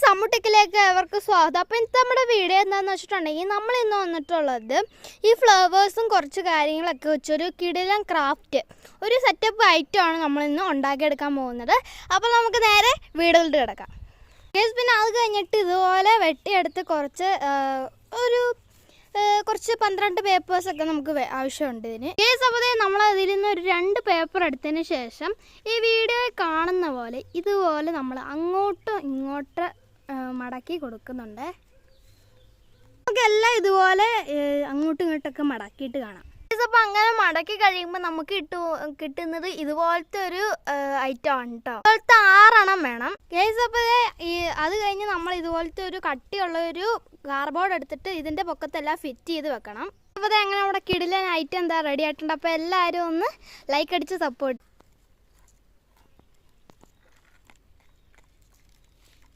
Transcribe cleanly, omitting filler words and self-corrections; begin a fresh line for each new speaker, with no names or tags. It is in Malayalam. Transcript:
സമ്മുട്ടിക്കിലേക്ക് അവർക്ക് സ്വാഗതം. അപ്പോൾ ഇന്നത്തെ നമ്മുടെ വീഡിയോ എന്താണെന്ന് വെച്ചിട്ടുണ്ടെങ്കിൽ നമ്മൾ ഇന്ന് വന്നിട്ടുള്ളത് ഈ ഫ്ലവേഴ്സും കുറച്ച് കാര്യങ്ങളൊക്കെ വെച്ചൊരു കിടിലൻ ക്രാഫ്റ്റ് ഒരു സെറ്റപ്പ് ഐറ്റമാണ് നമ്മളിന്ന് ഉണ്ടാക്കിയെടുക്കാൻ പോകുന്നത്. അപ്പോൾ നമുക്ക് നേരെ വീഡിയോയിലോട്ട് കിടക്കാം. പിന്നെ അത് കഴിഞ്ഞിട്ട് ഇതുപോലെ വെട്ടിയെടുത്ത് കുറച്ച് 12 പേപ്പേഴ്സൊക്കെ നമുക്ക് ആവശ്യമുണ്ട് ഇതിന്. അപ്പോൾ നമ്മൾ അതിൽ നിന്ന് ഒരു 2 പേപ്പർ എടുത്തതിന് ശേഷം ഈ വീഡിയോയിൽ കാണുന്ന പോലെ ഇതുപോലെ നമ്മൾ അങ്ങോട്ടും ഇങ്ങോട്ട് മടക്കി കൊടുക്കുന്നുണ്ട്. നമുക്കെല്ലാം ഇതുപോലെ അങ്ങോട്ടും ഇങ്ങോട്ടൊക്കെ മടക്കിയിട്ട് കാണാം. അപ്പോൾ അങ്ങനെ മടക്കി കഴിയുമ്പോൾ നമുക്ക് കിട്ടുന്നത് ഇതുപോലത്തെ ഒരു ഐറ്റം ആണ് കേട്ടോ. ഇതുപോലത്തെ 6 എണ്ണം വേണം ഗൈസ്. അപ്പോൾ അത് കഴിഞ്ഞ് നമ്മൾ ഇതുപോലത്തെ ഒരു കട്ടിയുള്ള ഒരു കാർഡ്ബോർഡ് എടുത്തിട്ട് ഇതിൻ്റെ പൊക്കത്തെല്ലാം ഫിറ്റ് ചെയ്ത് വെക്കണം. അപ്പോൾ അങ്ങനെ നമ്മുടെ കിടിലൻ ഐറ്റം എന്താ റെഡി ആയിട്ടുണ്ട്. അപ്പോൾ എല്ലാവരും ഒന്ന് ലൈക്ക് അടിച്ച് സപ്പോർട്ട്.